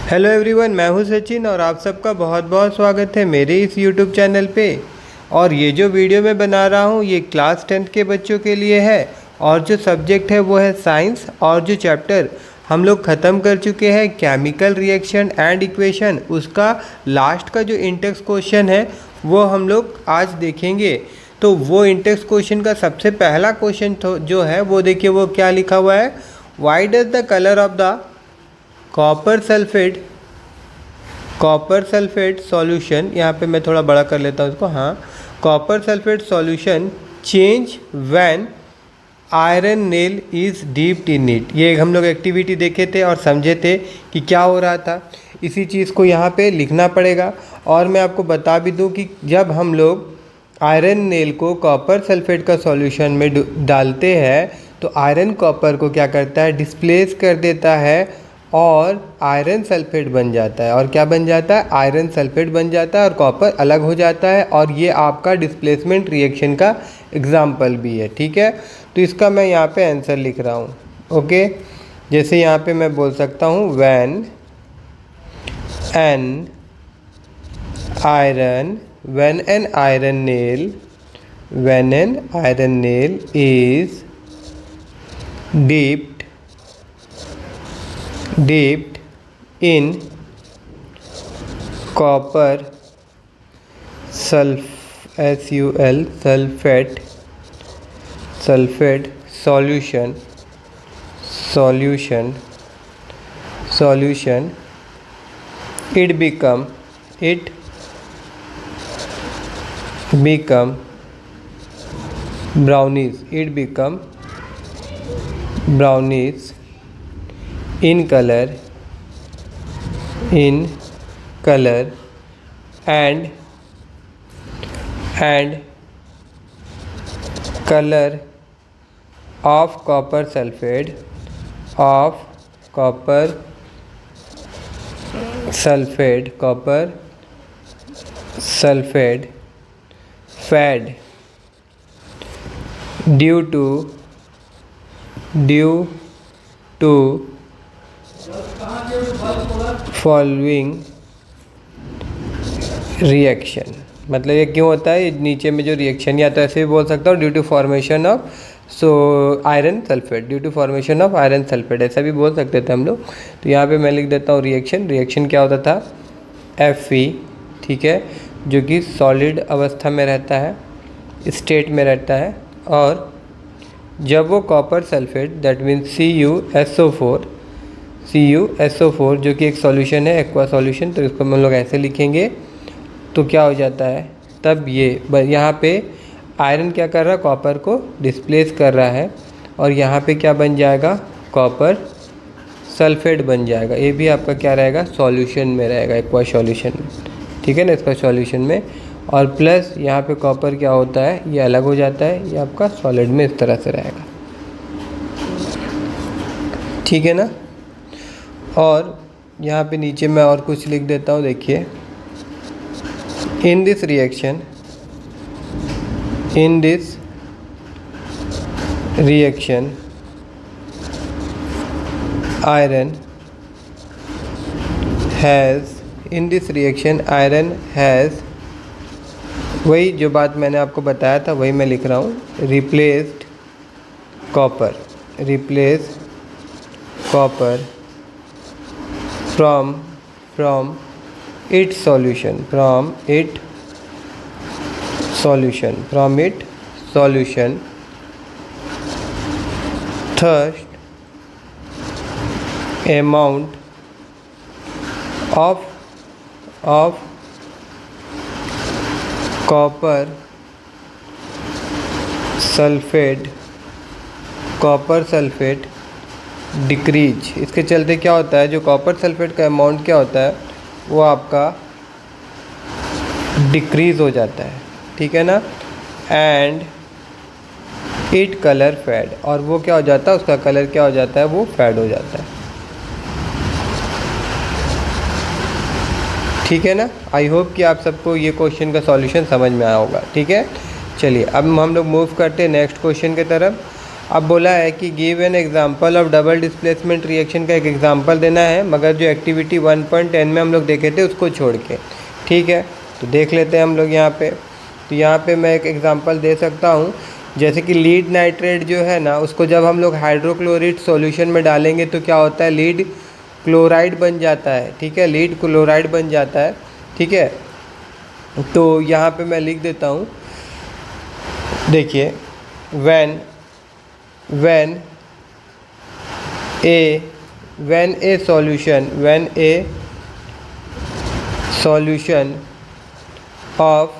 Hello everyone, मैं हूं सचिन और आप सबका बहुत बहुत स्वागत है मेरे इस यूट्यूब चैनल पे। और ये जो वीडियो मैं बना रहा हूं ये क्लास 10th के बच्चों के लिए है और जो सब्जेक्ट है वो है साइंस। और जो चैप्टर हम लोग ख़त्म कर चुके हैं केमिकल रिएक्शन एंड इक्वेशन, उसका लास्ट का जो इंटेक्स क्वेश्चन है वो हम लोग आज देखेंगे। तो वो इंटेक्स क्वेश्चन का सबसे पहला क्वेश्चन जो है वो देखिए, वो क्या लिखा हुआ है। Why does the colour of the copper sulphate solution, यहाँ पे मैं थोड़ा बड़ा कर लेता हूँ इसको, हाँ, copper sulphate solution change when iron nail is dipped in it. ये हम लोग एक्टिविटी देखे थे और समझे थे कि क्या हो रहा था। इसी चीज़ को यहाँ पे लिखना पड़ेगा। और मैं आपको बता भी दूँ कि जब हम लोग आयरन नेल को कॉपर सल्फेट का सॉल्यूशन में डालते हैं तो आयरन कॉपर को क्या करता है, डिस्प्लेस कर देता है और आयरन सल्फेट बन जाता है। और क्या बन जाता है, आयरन सल्फेट बन जाता है और कॉपर अलग हो जाता है। और ये आपका डिस्प्लेसमेंट रिएक्शन का एग्जाम्पल भी है, ठीक है। तो इसका मैं यहाँ पे आंसर लिख रहा हूँ, ओके। जैसे यहाँ पे मैं बोल सकता हूँ when an iron nail is dipped in copper sulfate solution it become brownish in color and color of copper sulfate fade due to following reaction. मतलब ये क्यों होता है, नीचे में जो रिएक्शन, या तो ऐसे भी बोल सकता हूँ due to formation of iron sulphate, ऐसा भी बोल सकते थे हम लोग। तो यहाँ पे मैं लिख देता हूँ रिएक्शन क्या होता था, Fe, ठीक है, जो कि सॉलिड अवस्था में रहता है, स्टेट में रहता है। और जब वो copper sulphate that means CuSO4 जो कि एक सॉल्यूशन है, एक्वा सॉल्यूशन, तो इसको हम लोग ऐसे लिखेंगे। तो क्या हो जाता है, तब ये यहाँ पे आयरन क्या कर रहा है, कॉपर को डिस्प्लेस कर रहा है और यहाँ पे क्या बन जाएगा, कॉपर सल्फेट बन जाएगा। ये भी आपका क्या रहेगा, सॉल्यूशन में रहेगा, एक्वा सॉल्यूशन में, ठीक है ना, इसका सॉल्यूशन में। और प्लस यहाँ पे कॉपर क्या होता है, ये अलग हो जाता है, ये आपका सॉलिड में इस तरह से रहेगा, ठीक है ना। और यहाँ पे नीचे मैं और कुछ लिख देता हूँ, देखिए, in this reaction iron has वही जो बात मैंने आपको बताया था वही मैं लिख रहा हूँ, replaced copper from its solution thus amount of copper sulfate decrease. इसके चलते क्या होता है, जो कॉपर सल्फेट का अमाउंट क्या होता है वो आपका डिक्रीज़ हो जाता है, ठीक है ना। एंड इट कलर फेड, और वो क्या हो जाता है, उसका कलर क्या हो जाता है, वो फेड हो जाता है, ठीक है ना। आई होप कि आप सबको ये क्वेश्चन का सॉल्यूशन समझ में आया होगा, ठीक है। चलिए अब हम लोग मूव करते हैं नेक्स्ट क्वेश्चन की तरफ। अब बोला है कि give an example of double displacement reaction का एक एग्जांपल देना है, मगर जो एक्टिविटी 1.10 में हम लोग देखे थे उसको छोड़ के। ठीक है, तो देख लेते हैं हम लोग यहाँ पे। तो यहाँ पे मैं एक एग्जांपल दे सकता हूँ, जैसे कि लीड नाइट्रेट जो है ना, उसको जब हम लोग हाइड्रोक्लोराइड सॉल्यूशन में डालेंगे तो क्या होता है, लीड क्लोराइड बन जाता है। ठीक है, लीड क्लोराइड बन जाता है। ठीक है, तो यहाँ पे मैं लिख देता हूँ, देखिए, when a solution of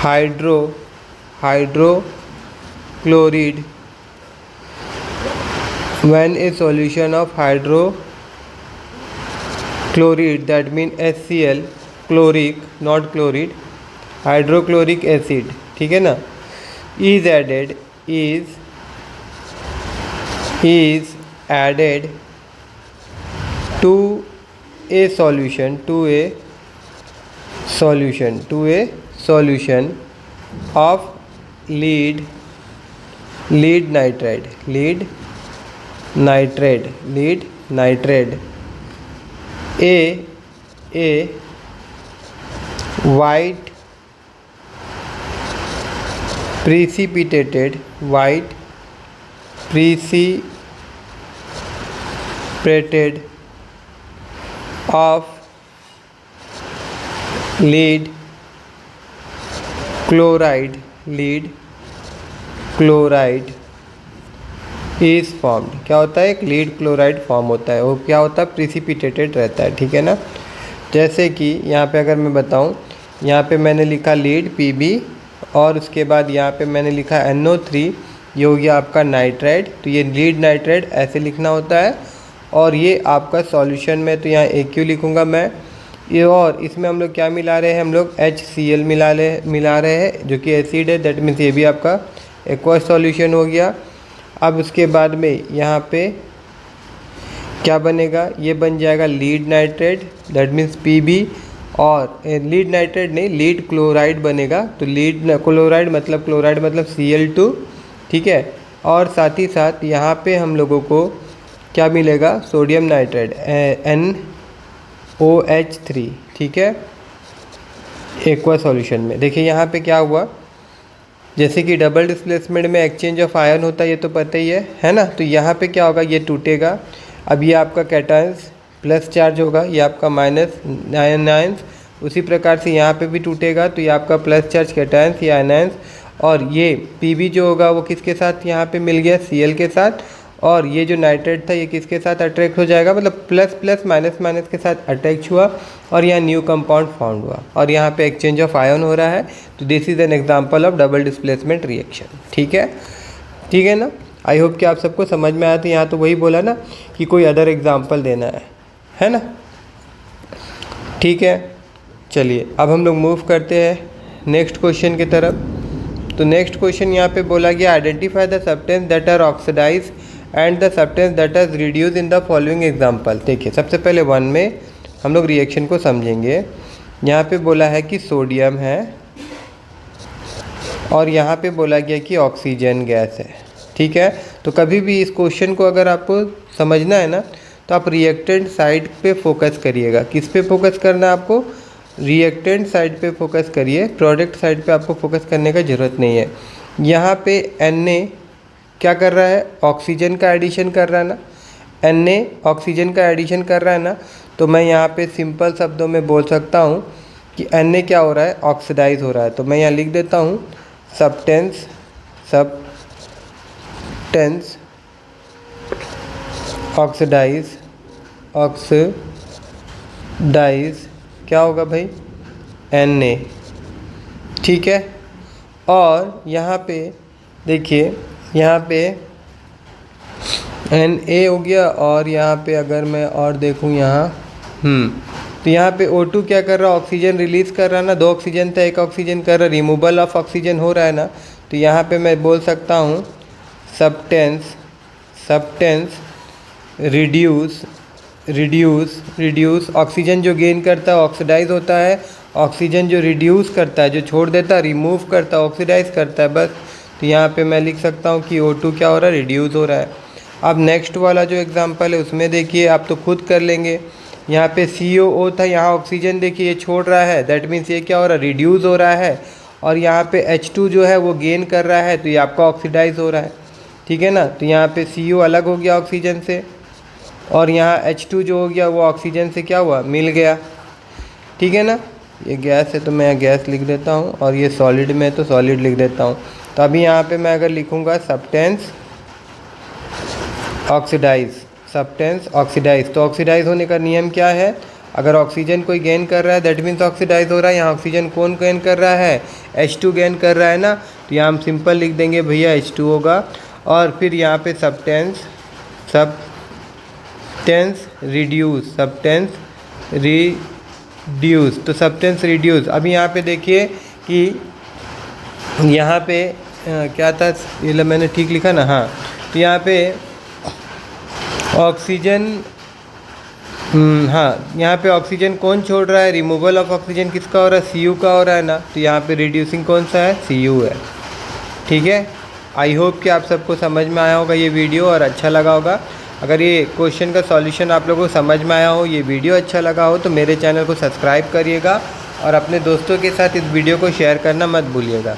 hydrochloride, when a solution of hydrochloride, that means HCl, chloric not chloride, hydrochloric acid, ठीक है ना, is added to a solution of lead nitride, a white precipitated of lead chloride is formed। क्या होता है, एक lead chloride form होता है, वो क्या होता है, प्रिसिपिटेटेड रहता है। ठीक है ना, जैसे कि यहाँ पे अगर मैं बताऊँ, यहाँ पे मैंने लिखा लीड Pb और उसके बाद यहाँ पे मैंने लिखा NO3, ये हो गया आपका नाइट्राइड। तो ये लीड नाइट्राइड ऐसे लिखना होता है, और ये आपका सॉल्यूशन में तो यहाँ AQ लिखूँगा मैं ये, और इसमें हम लोग क्या मिला रहे हैं, हम लोग HCl मिला रहे हैं जो कि एसिड है, दैट मीन्स ये भी आपका एक्वस सॉल्यूशन हो गया। अब उसके बाद में यहाँ पे क्या बनेगा, ये बन जाएगा lead nitrate, that means Pb, और लीड नाइट्रेट नहीं, लीड क्लोराइड बनेगा। तो लीड क्लोराइड मतलब Cl2। ठीक है, और साथ ही साथ यहाँ पे हम लोगों को क्या मिलेगा, सोडियम नाइट्राइड NOH3। ठीक है, एक्वा सॉल्यूशन में। देखिए यहाँ पे क्या हुआ, जैसे कि डबल डिस्प्लेसमेंट में एक्सचेंज ऑफ आयन होता है, ये तो पता ही है ना। तो यहाँ पे क्या होगा, ये टूटेगा। अब ये आपका कैटायंस प्लस चार्ज होगा, ये आपका माइनस आयन्स, उसी प्रकार से यहाँ पे भी टूटेगा, तो ये आपका प्लस चार्ज कैटायंस या आयन्स, और ये Pb जो होगा वो किसके साथ यहाँ पे मिल गया, Cl के साथ, और ये जो नाइट्रेट था ये किसके साथ अट्रैक्ट हो जाएगा, मतलब प्लस प्लस माइनस माइनस के साथ अटैच हुआ, और यहाँ न्यू कंपाउंड फाउंड हुआ, और यहाँ पे एक्सचेंज ऑफ आयन हो रहा है। तो this is an example of double displacement reaction. ठीक है ना, आई होप कि आप सबको समझ में आया। तो यहाँ तो वही बोला ना कि कोई अदर एग्जाम्पल देना है ना। ठीक है, चलिए अब हम लोग मूव करते हैं नेक्स्ट क्वेश्चन की तरफ। तो नेक्स्ट क्वेश्चन यहाँ पे बोला गया, identify the substance that are oxidise and the substance that are reduce in the following example. देखिए सबसे पहले 1 में हम लोग रिएक्शन को समझेंगे। यहाँ पे बोला है कि सोडियम है, और यहाँ पे बोला गया कि ऑक्सीजन गैस है। ठीक है, तो कभी भी इस क्वेश्चन को अगर आपको समझना है ना, तो आप रिएक्टेंट साइड पे फोकस करिएगा। किस पे फोकस करना है आपको, रिएक्टेंट साइड पे फोकस करिए, प्रोडक्ट साइड पे आपको फोकस करने का ज़रूरत नहीं है। यहाँ पे Na क्या कर रहा है, ऑक्सीजन का एडिशन कर रहा है ना, Na ऑक्सीजन का एडिशन कर रहा है ना। तो मैं यहाँ पे सिंपल शब्दों में बोल सकता हूँ कि Na क्या हो रहा है, ऑक्सीडाइज हो रहा है। तो मैं यहाँ लिख देता हूँ सब्सटेंस ऑक्सीडाइज क्या होगा भाई, Na। ठीक है, और यहाँ पे देखिए, यहाँ पे Na हो गया, और यहाँ पे अगर मैं और देखूँ यहाँ तो यहाँ पे O2 क्या कर रहा है, ऑक्सीजन रिलीज़ कर रहा है ना, 2 ऑक्सीजन था 1 ऑक्सीजन कर रहा है, रिमूवल ऑफ ऑक्सीजन हो रहा है ना। तो यहाँ पे मैं बोल सकता हूँ सब्सटेंस रिड्यूस। ऑक्सीजन जो गेन करता है ऑक्सीडाइज होता है, ऑक्सीजन जो रिड्यूस करता है, जो छोड़ देता है रिमूव करता है, ऑक्सीडाइज करता है, बस। तो यहाँ पे मैं लिख सकता हूँ कि O2 क्या हो रहा है, रिड्यूस हो रहा है। अब नेक्स्ट वाला जो एग्जांपल है उसमें देखिए, आप तो खुद कर लेंगे। यहाँ पे COO था, यहाँ ऑक्सीजन देखिए ये छोड़ रहा है, दैट मीन्स ये क्या हो रहा है, रिड्यूस हो रहा है। और यहाँ पे H2 जो है वो गेन कर रहा है, तो ये आपका ऑक्सीडाइज हो रहा है, ठीक है ना। तो यहाँ पे CO अलग हो गया ऑक्सीजन से, और यहाँ H2 जो हो गया वो ऑक्सीजन से क्या हुआ, मिल गया, ठीक है ना। ये गैस है तो मैं गैस लिख देता हूँ, और ये सॉलिड में है तो सॉलिड लिख देता हूँ। तो अभी यहाँ पे मैं अगर लिखूँगा सब्सटेंस ऑक्सीडाइज, सब्सटेंस ऑक्सीडाइज, तो ऑक्सीडाइज होने का नियम क्या है, अगर ऑक्सीजन कोई गेन कर रहा है दैट मीन्स ऑक्सीडाइज हो रहा है। यहाँ ऑक्सीजन कौन गेन कर रहा है, H2 गेन कर रहा है ना, तो यहाँ हम सिंपल लिख देंगे भैया H2 होगा। और फिर यहाँ पे सब्सटेंस रिड्यूस, सब्सटेंस रिड्यूस, तो सब्सटेंस रिड्यूस। अभी यहाँ पे देखिए कि यहाँ पे क्या था, ये मैंने ठीक लिखा ना, हाँ। तो यहाँ पे ऑक्सीजन, हाँ, यहाँ पे ऑक्सीजन कौन छोड़ रहा है, रिमूवल ऑफ ऑक्सीजन किसका हो रहा है, CU का हो रहा है ना, तो यहाँ पे रिड्यूसिंग कौन सा है, CU है, ठीक है। आई होप कि आप सबको समझ में आया होगा ये वीडियो और अच्छा लगा होगा। अगर ये क्वेश्चन का सॉल्यूशन आप लोगों को समझ में आया हो, ये वीडियो अच्छा लगा हो, तो मेरे चैनल को सब्सक्राइब करिएगा और अपने दोस्तों के साथ इस वीडियो को शेयर करना मत भूलिएगा।